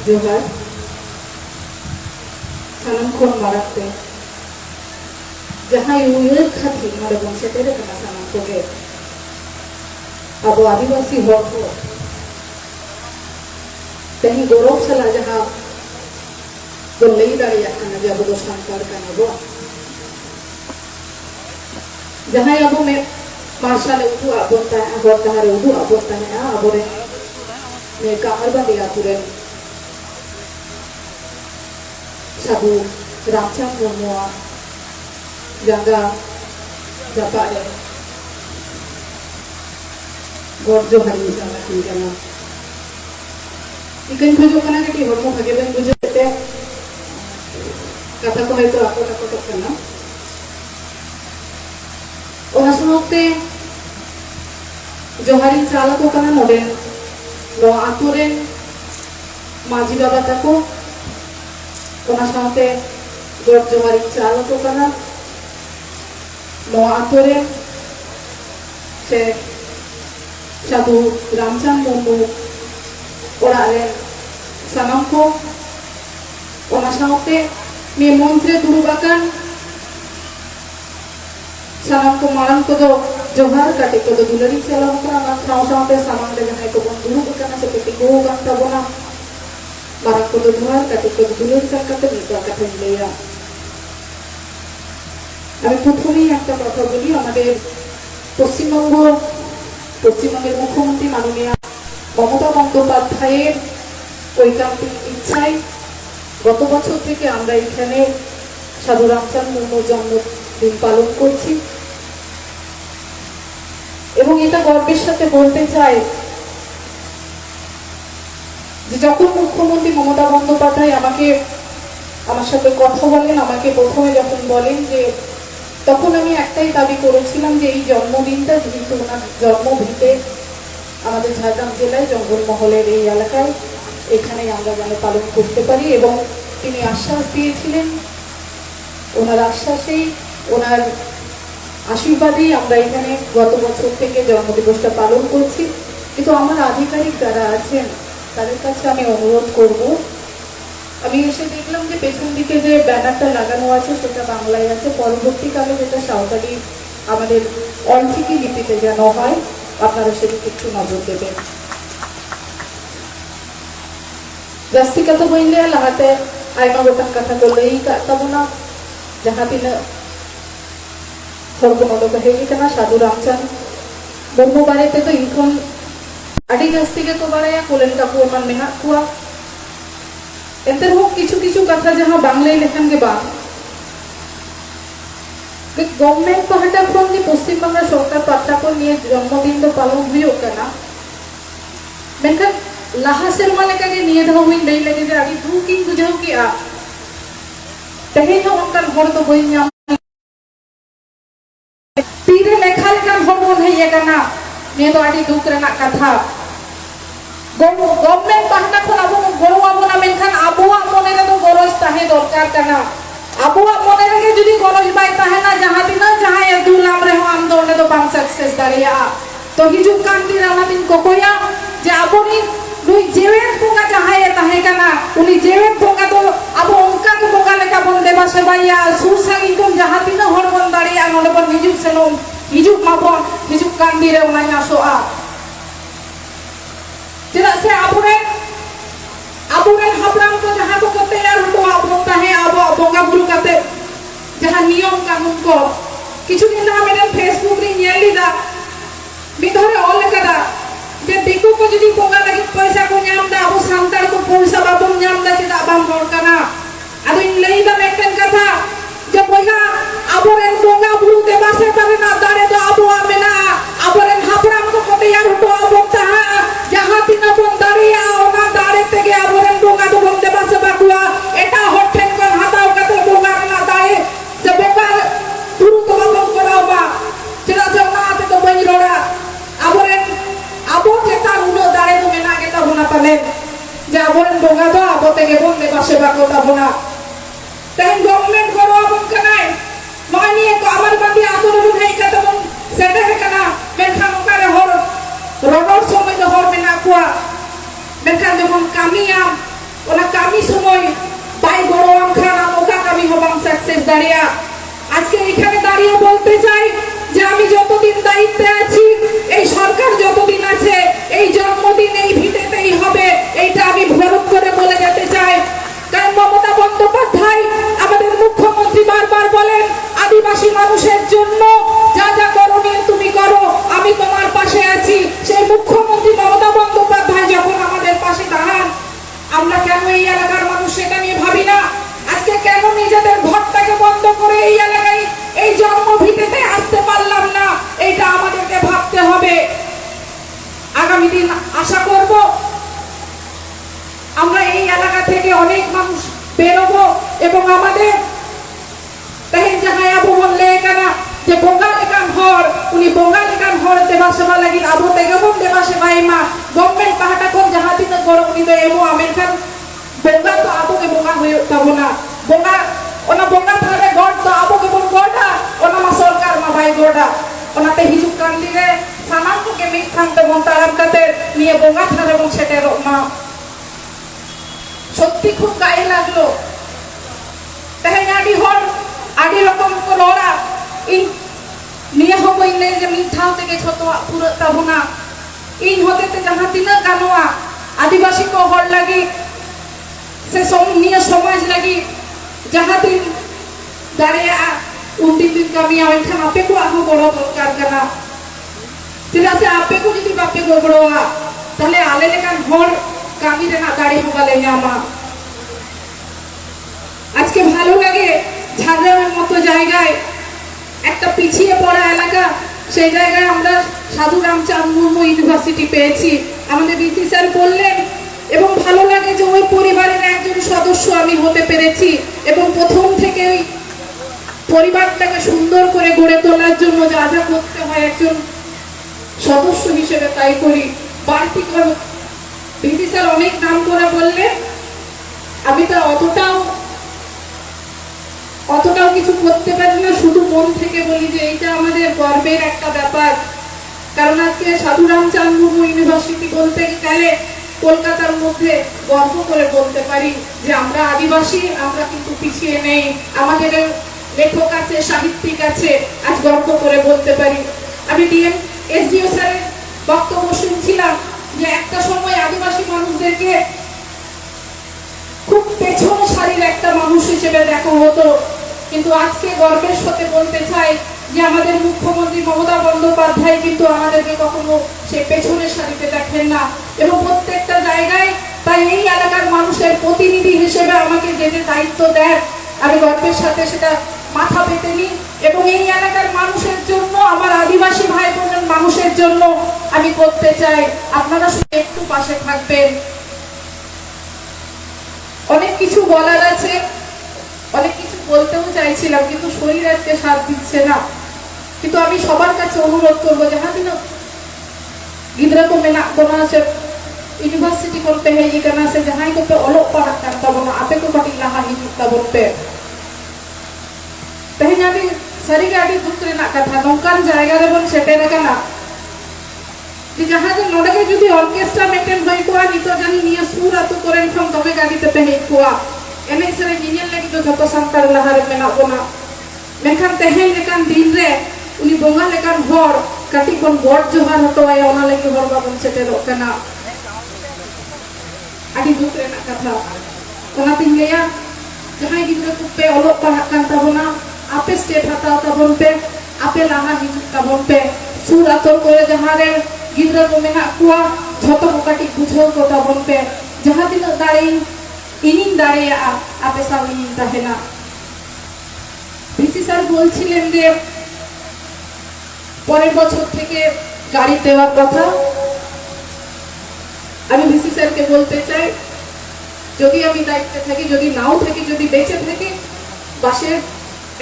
जोहार सानम खन मारते जहाँ उयर खाती नोड़े बन सेटेरे कना सानम कोगे अब आदिवासी हर को तेही गौरव सला जहाँ बोलई दाड़िया कना जे अब दो सांतार कना बो जहाँ अब में मार्शल उठू आबोता है आबोता है उठू आबोता है आबोरे में कामर बंदी आपुरे साबु रामचंद्र मुर्मुआ जंगा जापारे गोरजो हरी जाना की जाना इकन खोजो कना के हरमो भागे बन बुझते कथा को है तो आपको तक करना और असमोक्ते जोहारी चालको कना नोडे नो आतुरे माजी बाबा तको ओना साथे गोर जोहारी चालको कना नो आतुरे से साधु रामचंद्र मुर्मू ओरारे सानाम को ओना साथे मे मंत्रे दुरुबाकान सानाम को मारंग को दो जोहार काटे को दो दुलरी चलाम को ना खाओ साथे सामान ले जहाँ को बन दुरुबाकान से पेटी को गंता बना मारंग को दो जोहार काटे को दो दुलरी चल काटे निका काटे लेया अभी प्रथमे एक कथा बोली हमारे पश्चिमबंगेर मुख्यमंत्री माननीय ममता बंदोपाध्यायेर ঐকান্তিক ইচ্ছায় গত বছর থেকে আমরা এখানে সাধু রামচন্দ্র মুর্মুর জন্মদিন পালন করছি এবং এটা গর্বের সাথে বলতে চাই যে যখন মুখ্যমন্ত্রী মমতা বন্দ্যোপাধ্যায় আমার সাথে কথা বলেন আমাকে প্রথমে যখন বলেন যে তখন আমি একটাই দাবি করেছিলাম যে এই জন্মদিনটা যেহেতু ওনার জন্মভিটে আমাদের ঝাড়গ্রাম জেলায় জঙ্গলমহলের এই এলাকায় এখানে আমরা যেন পালন করতে পারি এবং তিনি আশ্বাস দিয়েছিলেন ওনার আশ্বাসেই ওনার আশীর্বাদেই আমরা এখানে গত বছর থেকে জন্মদিবসটা পালন করছি কিন্তু আমার আধিকারিক যারা আছেন তাদের কাছে আমি অনুরোধ করব আমি এসে দেখলাম যে পেছন দিকে যে ব্যানারটা লাগানো আছে সেটা বাংলায় আছে পরবর্তীকালে যেটা সাঁওতালি আমাদের অল্টিকি লিপিতে যেন হয় আপনারা সেদিকে একটু নজর দেবেন जास्ती कथा बोलले लहाते आयमा गोटन कथा को लई तबना जहाँ तीन हरको नोडो कहे कना साधु रामचंद्र मुर्मू बारेते तो इनकोन आडी जास्ती के तो बारे कोलेन काकू मन मेना कुआ एंतर हो किछु कथा जहाँ बांग्ला लेखन के बाद गवर्नमेंट पाहटा खन जे पश्चिम बंगा सरकार पात्रा को निये जन्मदिन तो पालन हुयो कना मेनखान लाहा सेरमा लेका के निये धाव हुई नहीं लगे जे आदि दुकिन बुझाव कि आ तहे हो उनकन हर तो होई न्याम तीरे लेखा लेखन हर बोन है ये कना ने तो आदि दुक रेना कथा गवर्नमेंट पाहटा खन आबो गरो आबो ना मेनखान आबोआ मने रे तो गरज ताहे दरकार कना आबोआ मने रे जदी गरज बाय ताहे ना जहां दिना जहां ए दुलाम रे हम दोने तो पाम सक्सेस दारिया तो हिजुक कान दिन आना दिन कोकोया जे आबोनी नुई जेवेत बोंगा जहां ए ताहे कना उनी जेवेत बोंगा तो अब उनका को बोंगा लेका बन देबा सेबाया सुसागी तुम जहां दिन हर बन दारिया नोले बन हिजुक सेनो हिजुक माबन हिजुक कान दिरे उनाय आसोआ चेदा से आबोरे हापराम को जहां को तैयार हो बोलता है अब बोंगा बुरु काते जहां नियम कानून को किछु दिन ना मेरे फेसबुक रे नेलिदा बिधरे ऑल कदा जे दिकु को जदी बोंगा लगी पैसा को न्याम दा अब सांतार को पैसा बाबम न्याम दा चेदा बाम रोड कना अब इन लईदा मेटन कथा जे पैसा आबोरेन बोंगा बुरु देबा से पारे ना दारे तो आबो आमेना आबोरेन हापराम को तैयार हो बोलता है जहां दिन बन दारिया ओना दारे तेगे आबोरेन बोंगा तो बन देबा से बाकुआ एटा होठेन कोन हाताव कते बोंगा ना दाए से बोंगा बुरु तो बाबम करावा चेदा से ओना ते तो बई रोड़ा आबोरेन आबो चेता उनो दारे तो मेना के ता होना पाले जे आबोरेन बोंगा तो आबो तेगे बन देबा से बाकुआ होना तेन गवर्नमेंट करो आबो कनाय मानी को अमर बंदी आतुर बुझाई कते बन सेटे कना मेनखान ओकारे हर रोडर समय जो हर मेना कुआ मेनखान जबन कामिया ওনা কামি সময় বাই বড় আমখান আমোকা কামি হবাং সাকসেস দাঁড়িয়া আজকে এখানে দাঁড়িয়ে বলতে চাই যে আমি যতদিন দায়িত্বে আছি, এই সরকার যতদিন আছে, এই জন্মদিন এই ভিটেতেই হবে, এইটা আমি ভরত করে বলে যেতে চাই। কারণ মমতা বন্দ্যোপাধ্যায় আমাদের মুখ্যমন্ত্রী বারবার বলেন আদিবাসী মানুষের জন্য যা যা করণীয় তুমি করো, আমি তোমার পাশে আছি। সেই মুখ্যমন্ত্রী মমতা বন্দ্যোপাধ্যায় যখন আমাদের পাশে দাঁড়ান, আমরা কেন এই এলাকার মানুষ সেটা নিয়ে ভাবি না? আজকে কেন নিজেদের ঘরটাকে বন্ধ করে এই এলাকায় এই জন্মভিটেতে আসতে পারলাম না? এইটা আমাদেরকে ভাবতে হবে। আগামী দিন আশা করব আমরা এই এলাকা থেকে অনেক মানুষ বেরোবো এবং আমাদের তেহেন জায়গায় আবু বললে কেনা যে বঙ্গা লেখান হর উনি বঙ্গা লেখান হর দেবা সেবা লাগি আবু তেগবন দেবা সেবা এমা গভর্নমেন্ট পাহাটা কোন যাহা দিন গড় উনি দে এমো আমেরিকান বঙ্গা তো আবুকে বঙ্গা হয়ে তাবো না বঙ্গা ওনা বঙ্গা থারে গড় তো আবুকে বন গড়া ওনা মা সরকার মা ভাই গড়া ওনাতে হিজুক কান দিলে সানাম কে মিট থাকতে বন তারাম কাতে নিয়ে বঙ্গা থারে বন সেটে মা সত্যি খুব গায়ে লাগলো। তেহেন আডি হর আডি রকম কো রড়া ইন নিয়ে হবো ইনলে যে মিঠাও থেকে ছোট পুরো তাবো না ইন হতেতে যাহা দিন গানোয়া আদিবাসী কো হর লাগি সে নিয়ে সমাজ লাগি যাহা দিন দাঁড়িয়ে উনদিন দিন কামিয়া ওইখান আপে কো আহো বড় দরকার কানা চিলা সে আপে কো যদি বাপে গোবড়োয়া তাহলে আলে লেখান হর কামি রে না দাঁড়ি হবালে আমা আজকে ভালো লাগে ঝাড়গ্রামের মতো জায়গায় একটা পিছিয়ে পড়া এলাকা, সেই জায়গায় আমরা সাধু রামচাঁদ মুর্মু ইউনিভার্সিটি পেয়েছি। আমাদের বিসি স্যার বললেন এবং ভালো লাগে যে ওই পরিবারের একজন সদস্য আমি হতে পেরেছি এবং প্রথম থেকে ওই পরিবারটাকে সুন্দর করে গড়ে তোলার জন্য যা যা করতে হয় একজন সদস্য হিসেবে তাই করি। বাড়তি করে বিসি স্যার অনেক নাম করে বললেন, আমি তো অতটাও কিছু করতে পারি না, শুধু মন থেকে বলি যে এইটা আমাদের গর্বের একটা ব্যাপার। কারণ আজকে সাধু রামচাঁদ মুর্মু ইউনিভার্সিটি বলতে গেলে কলকাতার মধ্যে গর্ব করে বলতে পারি যে আমরা আদিবাসী, আমরা কিন্তু পিছিয়ে নেই। আমাদের লেখক আছে, সাহিত্যিক আছে, আজ গর্ব করে বলতে পারি। আমি ডিএম এসডিও স্যারের বক্তব্য শুনছিলাম যে একটা সময় আদিবাসী মানুষদেরকে খুব পেছন সারির একটা মানুষ হিসেবে দেখা হতো, কিন্তু আজকে গর্বের সাথে বলতে চাই যে আমাদের মুখ্যমন্ত্রী মমতা বন্দ্যোপাধ্যায় কিন্তু আমাদেরকে কখনো সেই পেছনের সারিতে দেখেন না এবং প্রত্যেকটা জায়গায় তাই এই এলাকার মানুষের প্রতিনিধি হিসেবে আমাকে যে যে দায়িত্ব দেন আমি গর্বের সাথে সেটা মাথা পেতে নিই এবং এই এলাকার মানুষের জন্য, আমার আদিবাসী ভাই বোনের মানুষের জন্য আমি করতে চাই। আপনারা শুধু একটু পাশে থাকবেন। অনেক কিছু বলার আছে, অনেক কিছু বলতেও চাইছিলাম কিন্তু শরীর আজকে সাথ দিচ্ছে না। কিন্তু আমি সবার কাছে অনুরোধ করবো যাহা দিন গিদ্রা কো মেনা কোনা সে ইউনিভার্সিটি করতে হয় ই কানা সে যাহাই করতে অলপ পাড়াক কাটতা বনা আপে কো কাটি লাহা হিজুকতা বলতে তেহেন আমি সারিগে আডি দুঃখ রেনাক কথা নৌকান জায়গা রে বন সেটেরা কানা যে যাহা যে নডকে যদি অর্কেস্ট্রা মেটেন হই কোয়া নিতো জানি নিয়ে সুর আতো করেন ফম তবে গাড়িতে পেহে কোয়া এনে সরে নিনিয়াল লাগি তো যত সান্তার লাহারে মেনা কোনা মেখান তেহেন লেকান দিন রে উনি বঙ্গা লেকান হর কাটি কোন বড় জোহার হতো আয় ওনা লাগি হর বাবন সেটেরো কানা আডি দুঃখ রেনাক কথা ওনা তিন গেয়া যাহাই গিদ্রা কুপে অলপ পাড়াক কান তাবনা আপে স্টেপ হাতাও তাবন পে আপে লাহা হিজুক তাবন পে সুর আতো করে যাহারে গিদ্রা কো মেনা কুয়া যত কাটি বুঝাও তো তাবন পে যাহা দিন দাঁড়িয়ে ইনিং দাঁড়িয়ে আপে সাউ ইনিং তাহে না। ভিসি স্যার বলছিলেন যে পরের বছর থেকে গাড়ি দেওয়ার কথা। আমি ভিসি স্যারকে বলতে চাই যদি আমি দায়িত্বে থাকি, যদি নাও থাকি, যদি বেঁচে থাকি,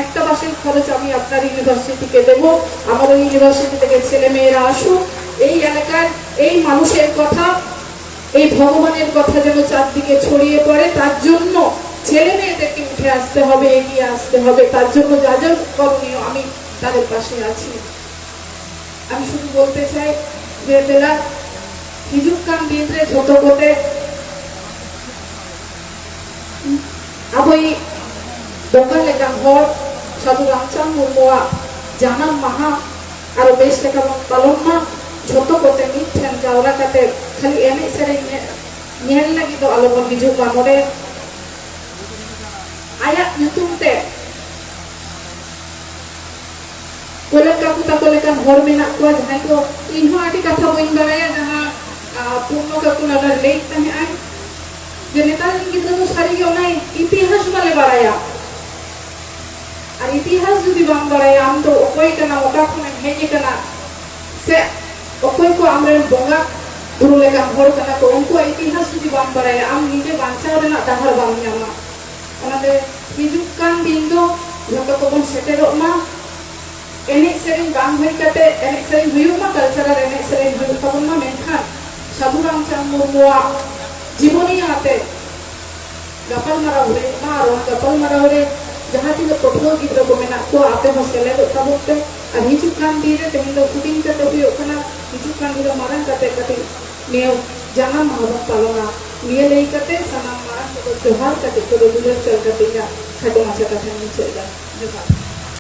একটা বাসের খরচ আমি আপনার ইউনিভার্সিটিকে দেবো। আমাদের ইউনিভার্সিটি থেকে ছেলে মেয়েরা আসুক, এই এলাকার এই মানুষের কথা, এই ভগবানের কথা যেন চারদিকে ছড়িয়ে পড়ে, তার জন্য ছেলে মেয়েদেরকে উঠে আসতে হবে, এগিয়ে আসতে হবে। তার জন্য যা যা করণীয় আমি তাদের পাশে আছি। আমি শুধু বলতে চাই যে বেলা হিজুক কান দিন রে ছোট কোটে ᱦᱳᱭ ᱵᱚᱸᱜᱟ ᱞᱮᱠᱟᱱ ᱦᱚᱲ ᱥᱟᱹᱫᱷᱩ ᱨᱟᱢᱪᱟᱸᱫᱽ ᱢᱩᱨᱢᱩᱣᱟᱜ ᱡᱟᱱᱟᱢ ᱢᱟᱦᱟ ᱟᱨᱚ ᱵᱮᱥ ᱞᱮᱠᱟ ᱵᱚᱱ ᱯᱟᱞᱚᱱ ᱢᱟ ᱡᱷᱚᱛᱚ ᱠᱚᱛᱮ ᱢᱤᱫᱴᱷᱮᱱ ᱡᱟᱣᱨᱟ ᱠᱟᱛᱮ ᱠᱷᱟᱹᱞᱤ ᱮᱱᱮᱡ ᱥᱮᱨᱮᱧ ᱧᱮᱞ ᱞᱟᱹᱜᱤᱫ ᱫᱚ ᱟᱞᱚ ᱵᱚᱱ ᱦᱤᱡᱩᱜ ᱢᱟ ᱱᱚᱰᱮ ᱟᱭᱟᱜ ᱧᱩᱛᱩᱢ ᱛᱮ ᱠᱚᱞᱮᱡ ᱠᱟᱠᱩ ᱛᱟᱠᱚ ᱞᱮᱠᱟᱱ ᱦᱚᱲ ᱢᱮᱱᱟᱜ ᱠᱚᱣᱟ ᱡᱟᱦᱟᱸᱭ ᱠᱚ ᱤᱧᱦᱚᱸ ᱟᱹᱰᱤ ᱠᱟᱛᱷᱟ ᱵᱟᱹᱧ ᱵᱟᱲᱟᱭᱟ ᱡᱟᱦᱟᱸ ᱯᱩᱨᱱᱚ ᱠᱟᱠᱩ ᱱᱚᱰᱮ ᱞᱟᱹᱭ ᱛᱟᱦᱮᱸ जे नेता गिद्रा तो सारी के ओना इतिहास वाले बाराया और इतिहास जुदी बाम बाराया आम तो ओकोय कना ओका खने हेज कना से ओकोय को आमरे बोंगा गुरु लेका होर कना को उनको इतिहास जुदी बाम बाराया आम निजे बांचाव रेना डाहर बाम ᱧᱟᱢᱟ ओनाते हिजुक कान दिन दो जतो को बन सेटेरो मा एने सेरिंग बाम होई कते एने सेरिंग हुयु मा कल्चरल एने सेरिंग हुयु तबन मा मेनखान साधु रामचंद्र मुर्मुआ जीवनी आते गपल मारा हुए मारो गपल मारा हुए जहाँ तीन पठुआ गिद्रा को मेना को आते हो सेले दो तबते और हिजुक कान दिरे तेहिन दो शूटिंग कते हुई ओकना हिजुक कान दिरे मारन कते कते नेव जाना मारो पालोना निये लेई कते सनाम मारन को जोहार कते को दुलर चल कते या खटो माचा कते नीचे जा जोहार